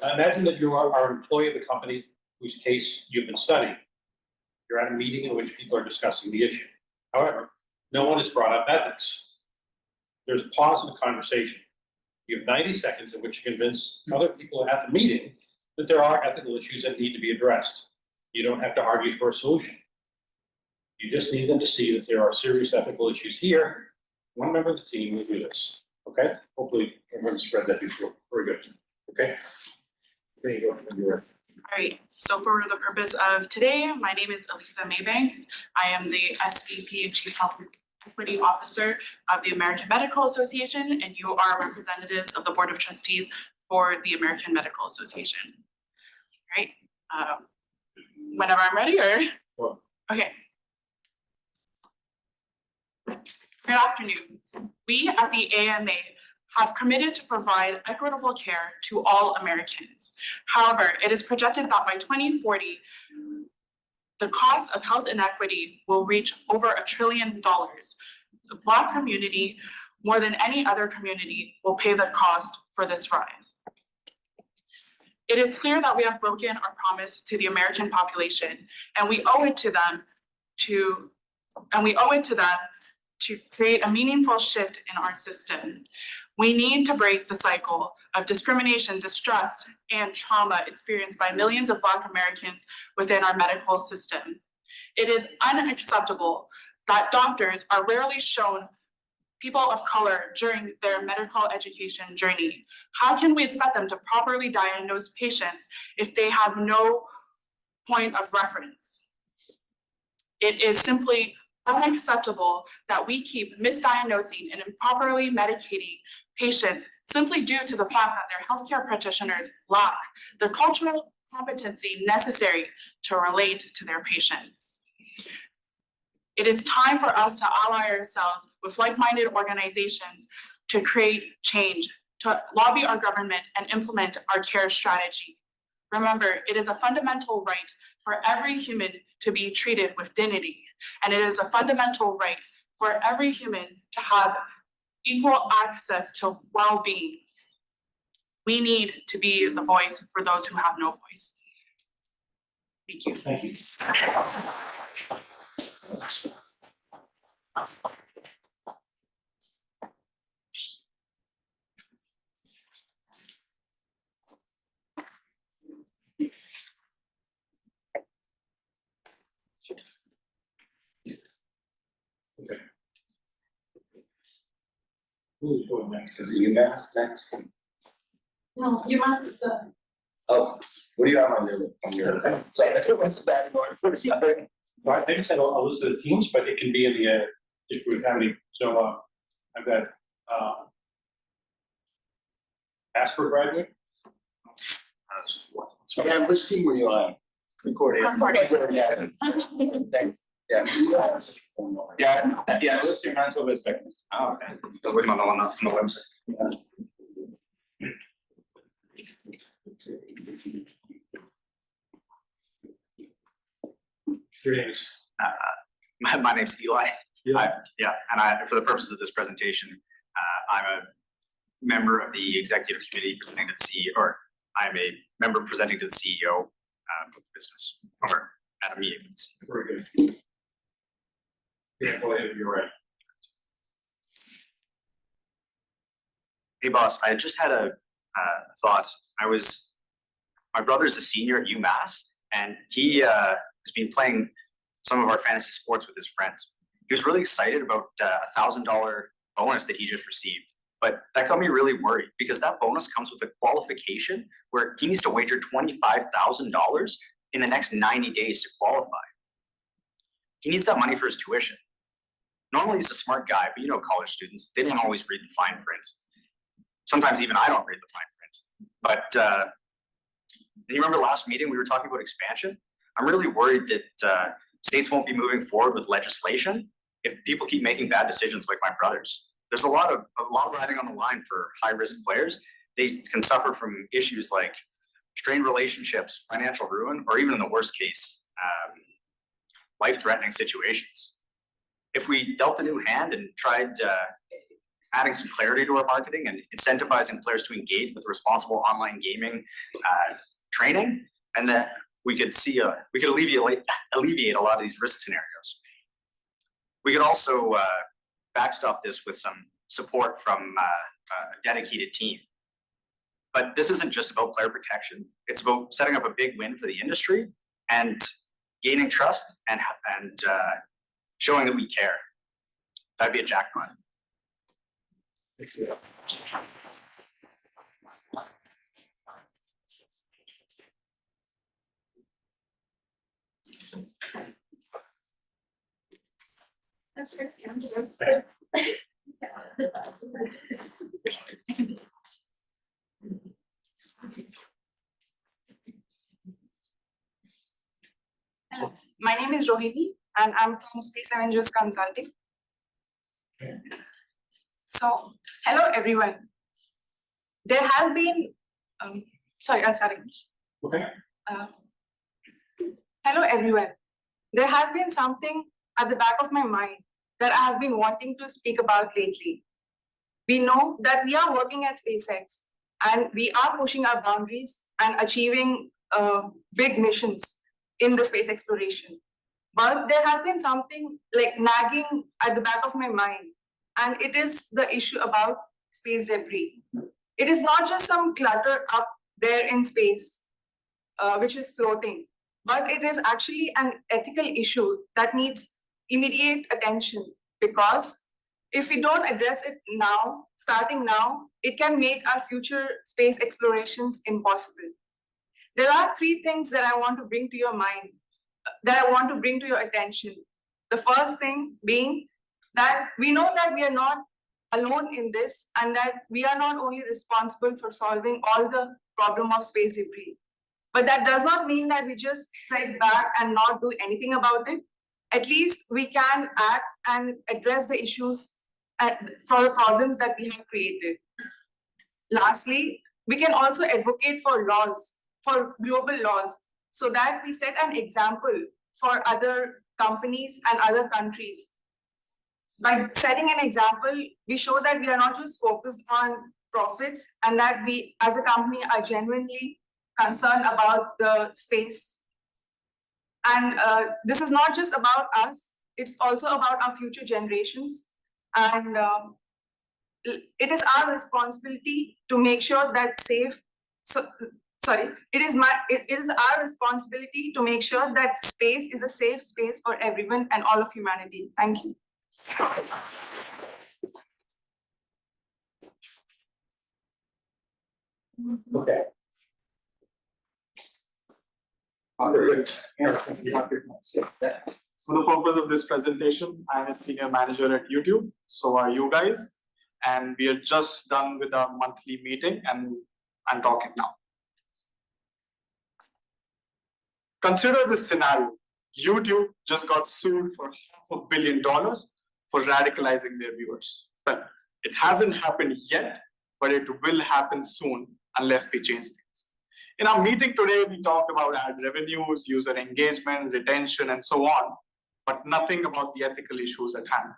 Imagine that you are an employee of the company whose case you've been studying. You're at a meeting in which people are discussing the issue. However, no one has brought up ethics. There's a pause in the conversation. You have 90 seconds in which to convince other people at the meeting that there are ethical issues that need to be addressed. You don't have to argue for a solution. You just need them to see that there are serious ethical issues here. One member of the team will do this, okay? Hopefully everyone's read that before. Very good, okay? There you go, you're right. All right, so for the purpose of today, my name is Aletha Maybanks. I am the SVP and Chief Health Equity Officer of the American Medical Association, and you are representatives of the Board of Trustees for the American Medical Association. All right, whenever I'm ready, or? Well. Okay. Good afternoon. We at the AMA have committed to provide equitable care to all Americans. However, it is projected that by 2040, the cost of health inequity will reach over $1 trillion. The Black community, more than any other community, will pay the cost for this rise. It is clear that we have broken our promise to the American population, and we owe it to them to create a meaningful shift in our system. We need to break the cycle of discrimination, distrust, and trauma experienced by millions of Black Americans within our medical system. It is unacceptable that doctors are rarely shown people of color during their medical education journey. How can we expect them to properly diagnose patients if they have no point of reference? It is simply unacceptable that we keep misdiagnosing and improperly medicating patients simply due to the fact that their healthcare practitioners lack the cultural competency necessary to relate to their patients. It is time for us to ally ourselves with like-minded organizations to create change, to lobby our government and implement our care strategy. Remember, it is a fundamental right for every human to be treated with dignity, and it is a fundamental right for every human to have equal access to well-being. We need to be the voice for those who have no voice. Thank you. Thank you. Okay. Who's going next? Is it UMass next? No, UMass is the. Oh, what do you have on your, sorry, what's the bad order? Sorry. Right, I just had a list of the teams, but it can be in the, if we have any, so, I've got, Asper graduate. Yeah, which team were you on? Concordia. Concordia. Thanks. Yeah. Yeah, let's do Manitoba second. Oh, okay. I was looking on the one on the website. Your name is? My name's Eli. And for the purposes of this presentation, I'm a member of the executive committee presenting to the CEO, or I'm a member presenting to the CEO of the business, or at a meeting. Very good. Yeah, go ahead, you're right. Hey boss, I just had a thought. My brother's a senior at UMass, and he has been playing some of our fantasy sports with his friends. He was really excited about a $1,000 bonus that he just received, but that got me really worried because that bonus comes with a qualification where he needs to wager $25,000 in the next 90 days to qualify. He needs that money for his tuition. Normally he's a smart guy, but you know college students, they don't always read the fine print. Sometimes even I don't read the fine print. But you remember last meeting we were talking about expansion? I'm really worried that states won't be moving forward with legislation if people keep making bad decisions like my brothers. There's a lot of riding on the line for high-risk players. They can suffer from issues like strained relationships, financial ruin, or even in the worst case, life-threatening situations. If we dealt a new hand and tried adding some clarity to our marketing and incentivizing players to engage with responsible online gaming training, and that we could alleviate a lot of these risk scenarios. We could also backstop this with some support from a dedicated team. But this isn't just about player protection. It's about setting up a big win for the industry and gaining trust and showing that we care. That'd be a jackpot. That's right. My name is Rohini and I'm from Space Avengers Consulting. So, hello everyone. There has been, sorry, I'll start again. Okay. Hello everyone. There has been something at the back of my mind that I have been wanting to speak about lately. We know that we are working at SpaceX and we are pushing our boundaries and achieving big missions in the space exploration. But there has been something like nagging at the back of my mind, and it is the issue about space debris. It is not just some clutter up there in space, which is floating, but it is actually an ethical issue that needs immediate attention, because if we don't address it now, starting now, it can make our future space explorations impossible. There are three things that I want to bring to your mind, that I want to bring to your attention. The first thing being that we know that we are not alone in this, and that we are not only responsible for solving all the problem of space debris, but that does not mean that we just sit back and not do anything about it. At least we can act and address the issues for the problems that we have created. Lastly, we can also advocate for laws, for global laws, so that we set an example for other companies and other countries. By setting an example, we show that we are not just focused on profits, and that we as a company are genuinely concerned about the space. And this is not just about us, it's also about our future generations. And it is our responsibility to make sure that it is our responsibility to make sure that space is a safe space for everyone and all of humanity. Thank you. Okay. For the purpose of this presentation, I am a senior manager at YouTube. So are you guys. And we are just done with our monthly meeting and I'm talking now. Consider this scenario. YouTube just got sued for $500 million for radicalizing their viewers. But it hasn't happened yet, but it will happen soon unless we change things. In our meeting today, we talked about ad revenues, user engagement, retention, and so on, but nothing about the ethical issues at hand.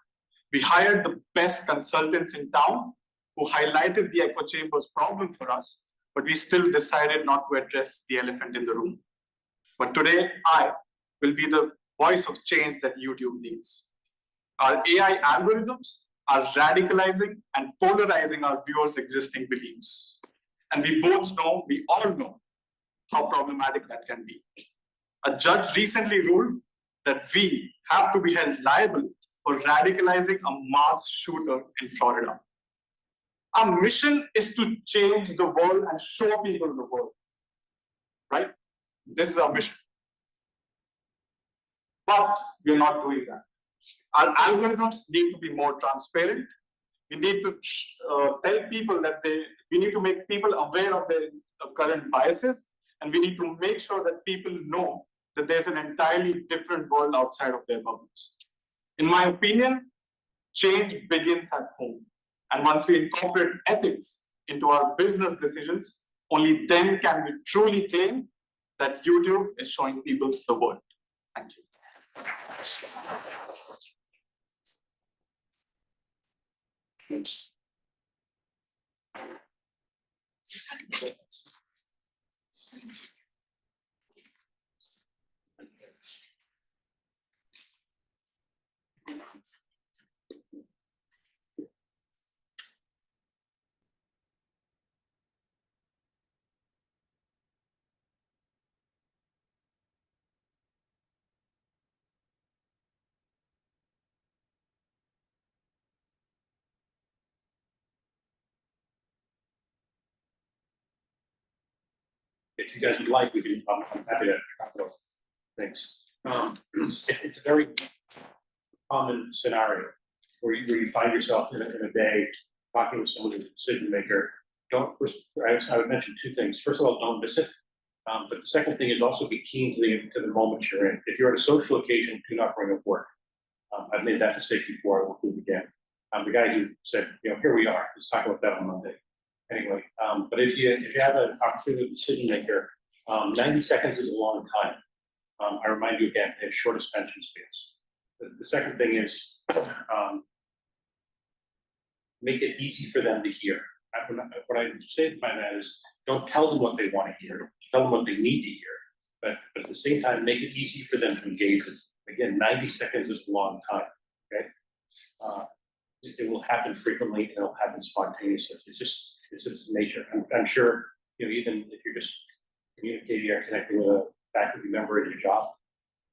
We hired the best consultants in town who highlighted the echo chambers problem for us, but we still decided not to address the elephant in the room. But today, I will be the voice of change that YouTube needs. Our AI algorithms are radicalizing and polarizing our viewers' existing beliefs. And we all know how problematic that can be. A judge recently ruled that we have to be held liable for radicalizing a mass shooter in Florida. Our mission is to change the world and show people the world, right? This is our mission. But we're not doing that. Our algorithms need to be more transparent. We need to tell people that we need to make people aware of their current biases, and we need to make sure that people know that there's an entirely different world outside of their bubbles. In my opinion, change begins at home. And once we incorporate ethics into our business decisions, only then can we truly claim that YouTube is showing people the world. Thank you. If you guys would like, we can, I'm happy to talk about things. It's a very common scenario where you find yourself in a day talking with someone who's a decision maker. Don't, first, I would mention two things. First of all, don't miss it. But the second thing is also be keen to the moment you're in. If you're at a social occasion, do not bring up work. I've made that mistake before, I won't do it again. The guy who said, here we are, let's talk about that on Monday. Anyway, but if you have an opportunity with a decision maker, 90 seconds is a long time. I remind you again, they have short attention spans. The second thing is make it easy for them to hear. What I say by that is don't tell them what they want to hear, tell them what they need to hear, but at the same time, make it easy for them to engage with. Again, 90 seconds is a long time, okay? It will happen frequently and it'll happen spontaneously. It's just nature. I'm sure, even if you're just communicating or connecting with a faculty member at your job,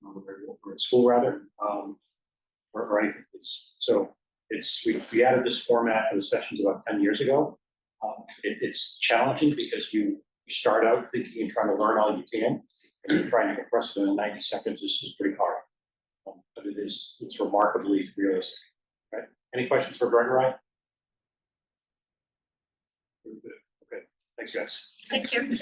or at school rather, or anything. We added this format for the sessions about 10 years ago. It's challenging because you start out thinking and trying to learn all you can, and you're trying to compress it in 90 seconds. This is pretty hard, but it's remarkably realistic. Right? Any questions for Greg Ryan? Okay, thanks guys. Thank you.